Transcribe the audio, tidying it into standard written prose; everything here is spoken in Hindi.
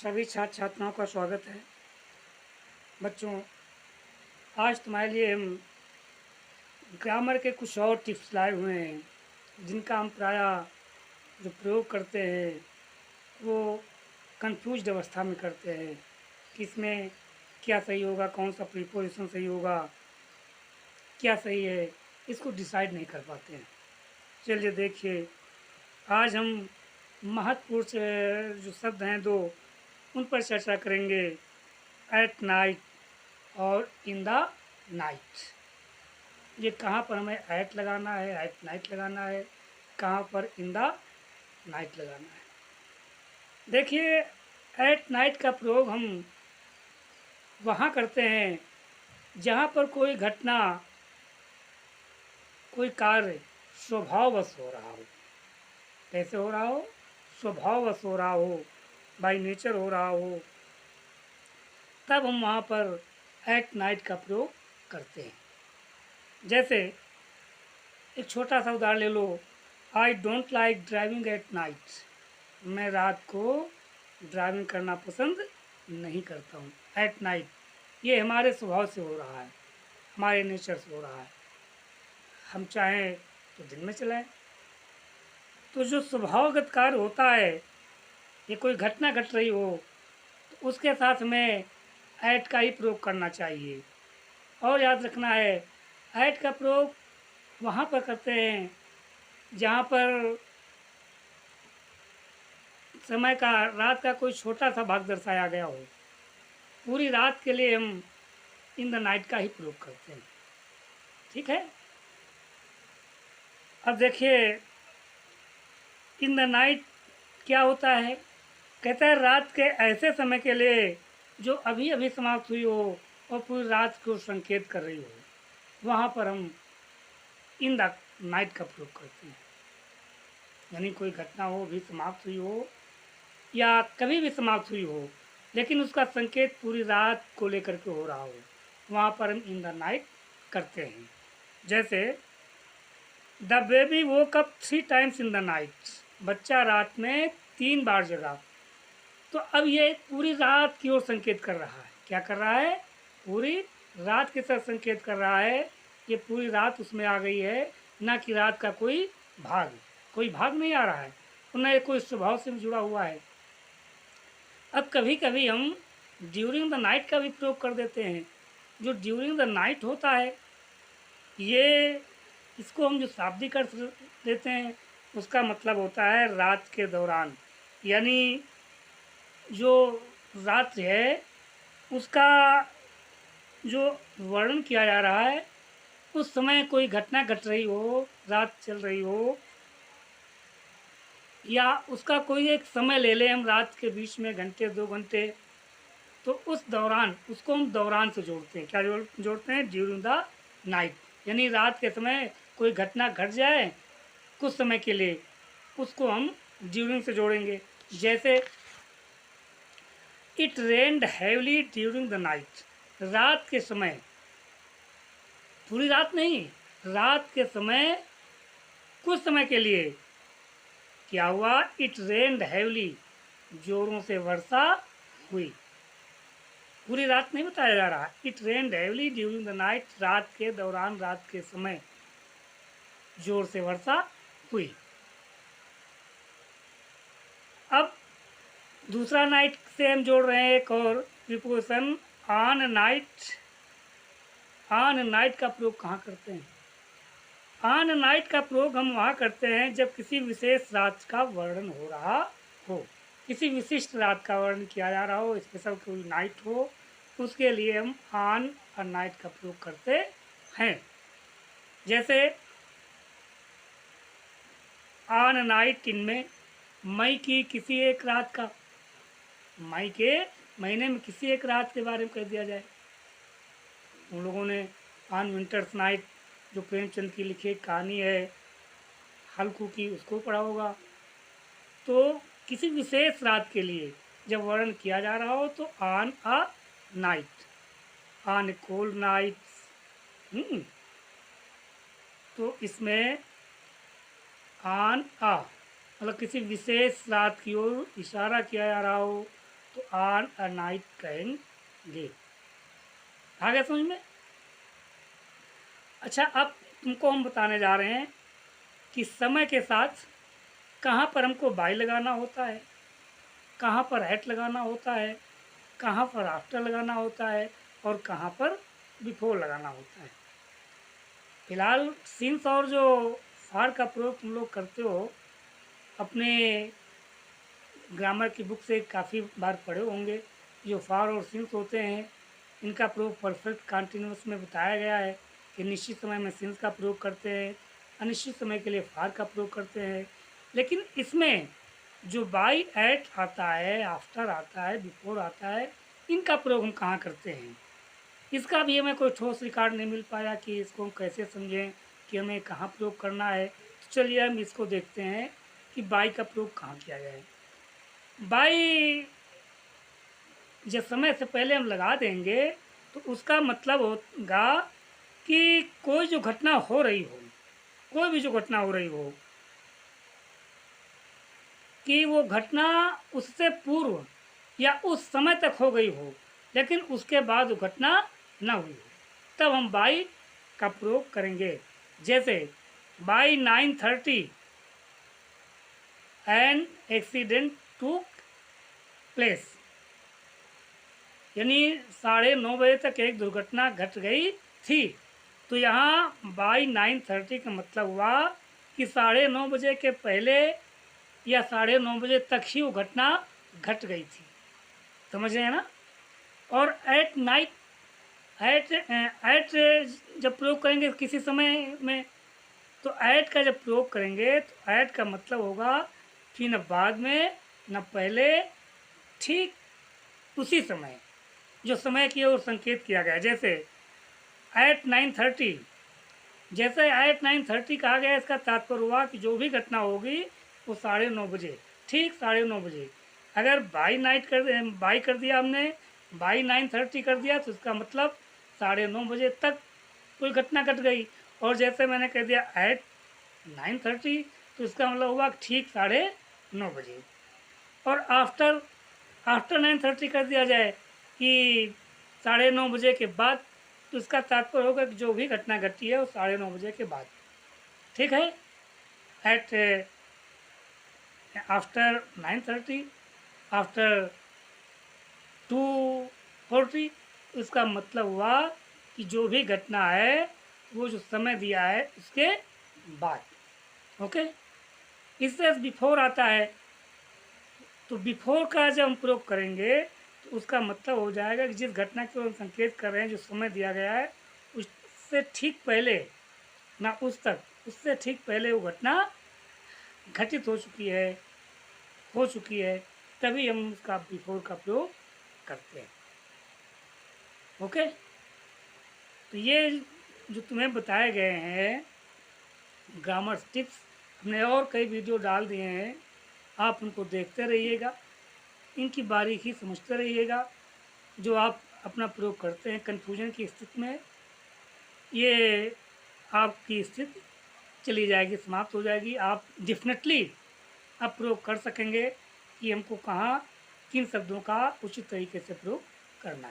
सभी छात्र छात्राओं का स्वागत है। बच्चों, आज तुम्हारे लिए हम ग्रामर के कुछ और टिप्स लाए हुए हैं जिनका हम प्रायः जो प्रयोग करते हैं वो कंफ्यूज्ड अवस्था में करते हैं कि इसमें क्या सही होगा, कौन सा प्रीपोजिशन सही होगा, क्या सही है, इसको डिसाइड नहीं कर पाते हैं। चलिए देखिए, आज हम महत्वपूर्ण से जो शब्द हैं दो, उन पर चर्चा करेंगे। एट नाइट और इन द नाइट। ये कहाँ पर हमें एट लगाना है, एट नाइट लगाना है, कहाँ पर इन द नाइट लगाना है। देखिए, एट नाइट का प्रयोग हम वहाँ करते हैं जहाँ पर कोई घटना, कोई कार्य स्वभाववश हो रहा हो। कैसे हो रहा हो? स्वभाववश हो रहा हो, बाय नेचर हो रहा हो, तब हम वहाँ पर एट नाइट का प्रयोग करते हैं। जैसे एक छोटा सा उदाहरण ले लो, I don't like driving at night. मैं रात को ड्राइविंग करना पसंद नहीं करता हूँ। एट नाइट, ये हमारे स्वभाव से हो रहा है, हमारे नेचर से हो रहा है। हम चाहें तो दिन में चलाएं। तो जो स्वभावगत कार्य होता है, ये कोई घटना घट रही हो तो उसके साथ में ऐट का ही प्रयोग करना चाहिए। और याद रखना है, ऐट का प्रयोग वहाँ पर करते हैं जहाँ पर समय का, रात का कोई छोटा सा भाग दर्शाया गया हो। पूरी रात के लिए हम इन द नाइट का ही प्रयोग करते हैं। ठीक है। अब देखिए, इन द नाइट क्या होता है? कहता है रात के ऐसे समय के लिए जो अभी अभी समाप्त हुई हो और पूरी रात को संकेत कर रही हो, वहाँ पर हम इन द नाइट का प्रयोग करते हैं। यानी कोई घटना हो, भी समाप्त हुई हो या कभी भी समाप्त हुई हो, लेकिन उसका संकेत पूरी रात को लेकर के हो रहा हो, वहाँ पर हम इन द नाइट करते हैं। जैसे the baby woke up 3 times in the night. बच्चा रात में 3 बार जगा। तो अब ये पूरी रात की ओर संकेत कर रहा है। क्या कर रहा है? पूरी रात की तरफ संकेत कर रहा है। ये पूरी रात उसमें आ गई है, ना कि रात का कोई भाग। कोई भाग नहीं आ रहा है और न ये कोई स्वभाव से जुड़ा हुआ है। अब कभी कभी हम ड्यूरिंग द नाइट का भी प्रयोग कर देते हैं। जो ड्यूरिंग द नाइट होता है, ये इसको हम जो शाब्दिक अर्थ देते हैं, उसका मतलब होता है रात के दौरान। यानी जो रात्रि है उसका जो वर्णन किया जा रहा है, उस समय कोई घटना घट रही हो, रात चल रही हो, या उसका कोई एक समय ले लें हम रात के बीच में, घंटे 2 घंटे, तो उस दौरान उसको हम दौरान से जोड़ते हैं। क्या जोड़ते हैं? During the night. यानी रात के समय कोई घटना घट जाए कुछ समय के लिए, उसको हम ड्यूरिंग से जोड़ेंगे। जैसे it rained heavily during the night. रात के समय, पूरी रात नहीं, रात के समय कुछ समय के लिए क्या हुआ? इट रेन्ड हैवली, जोरों से वर्षा हुई। पूरी रात नहीं बताया जा रहा। It rained heavily during the night, रात के दौरान, रात के समय जोर से वर्षा हुई। अब दूसरा नाइट से हम जोड़ रहे हैं एक और preposition, on night. On night का प्रयोग कहाँ करते हैं? ऑन नाइट का प्रयोग हम वहाँ करते हैं जब किसी विशेष रात का वर्णन हो रहा हो, किसी विशिष्ट रात का वर्णन किया जा रहा हो, स्पेशल कोई नाइट हो, उसके लिए हम ऑन और नाइट का प्रयोग करते हैं। जैसे ऑन नाइट, इनमें मई की किसी एक रात का, मई के महीने में किसी एक रात के बारे में कह दिया जाए। उन लोगों ने ऑन विंटर्स नाइट, जो प्रेमचंद की लिखी एक कहानी है हल्कू की, उसको पढ़ा होगा। तो किसी विशेष रात के लिए जब वर्णन किया जा रहा हो तो on a night, on A cold night. तो इसमें ऑन अ मतलब किसी विशेष रात की ओर इशारा किया जा रहा हो, तो ऑन अ नाइट कहेंगे। आ गया समझ में? अच्छा, अब तुमको हम बताने जा रहे हैं कि समय के साथ कहाँ पर हमको बाई लगाना होता है, कहाँ पर एट लगाना होता है, कहाँ पर आफ्टर लगाना होता है और कहाँ पर बिफोर लगाना होता है। फिलहाल सिंस और जो फार का प्रयोग तुम लोग करते हो अपने ग्रामर की बुक से काफ़ी बार पढ़े होंगे। जो फार और सिंस होते हैं इनका प्रयोग परफेक्ट कंटिन्यूअस में बताया गया है कि निश्चित समय में सिंस का प्रयोग करते हैं, अनिश्चित समय के लिए फार का प्रयोग करते हैं। लेकिन इसमें जो बाई एट आता है, आफ्टर आता है, बिफोर आता है, इनका प्रयोग हम कहाँ करते हैं, इसका भी हमें कोई ठोस रिकॉर्ड नहीं मिल पाया कि इसको हम कैसे समझें कि हमें कहाँ प्रयोग करना है। तो चलिए हम इसको देखते हैं कि बाई का प्रयोग कहाँ किया जाए। बाई जब समय से पहले हम लगा देंगे तो उसका मतलब होगा कि कोई जो घटना हो रही हो, कोई भी जो घटना हो रही हो, कि वो घटना उससे पूर्व या उस समय तक हो गई हो लेकिन उसके बाद वो घटना न हुई हो, तब हम बाई का प्रयोग करेंगे। जैसे by 9:30 an accident to place, यानी 9:30 बजे तक एक दुर्घटना घट गई थी। तो यहाँ बाई 9:30 का मतलब हुआ कि 9:30 बजे के पहले या 9:30 बजे तक ही वो घटना घट गई थी। समझ रहे हैं ना? और एट नाइट, एट जब प्रयोग करेंगे किसी समय में, तो ऐट का जब प्रयोग करेंगे तो ऐट का मतलब होगा कि न बाद में न पहले, ठीक उसी समय जो समय की ओर संकेत किया गया। जैसे एट 9:30, जैसे एट 9:30 कहा गया, इसका तात्पर्य हुआ कि जो भी घटना होगी वो 9:30 बजे, ठीक 9:30 बजे। अगर बाई कर दिया हमने, बाई 9:30 कर दिया तो इसका मतलब 9:30 बजे तक कोई घटना घट गई। और जैसे मैंने कह दिया एट 9:30 तो इसका मतलब हुआ ठीक 9:30 बजे। और आफ्टर 9:30 कर दिया जाए कि 9:30 बजे के बाद, तो इसका तात्पर्य होगा कि जो भी घटना घटी है वो 9:30 बजे के बाद। ठीक है? एट आफ्टर 9:30, आफ्टर 2:40, इसका मतलब हुआ कि जो भी घटना है वो जो समय दिया है उसके बाद। ओके? इससे बिफोर आता है, तो बिफोर का जब हम प्रयोग करेंगे तो उसका मतलब हो जाएगा कि जिस घटना को हम संकेत कर रहे हैं, जो समय दिया गया है उससे ठीक पहले, ना उस तक, उससे ठीक पहले वो घटना घटित हो चुकी है, तभी हम उसका बिफोर का प्रयोग करते हैं। ओके? तो ये जो तुम्हें बताए गए हैं ग्रामर टिप्स, हमने और कई वीडियो डाल दिए हैं, आप उनको देखते रहिएगा, इनकी बारीकी समझते रहिएगा। जो आप अपना प्रयोग करते हैं कन्फ्यूजन की स्थिति में, ये आपकी स्थिति चली जाएगी, समाप्त हो जाएगी। आप डेफिनेटली आप प्रयोग कर सकेंगे कि हमको कहाँ किन शब्दों का उचित तरीके से प्रयोग करना है।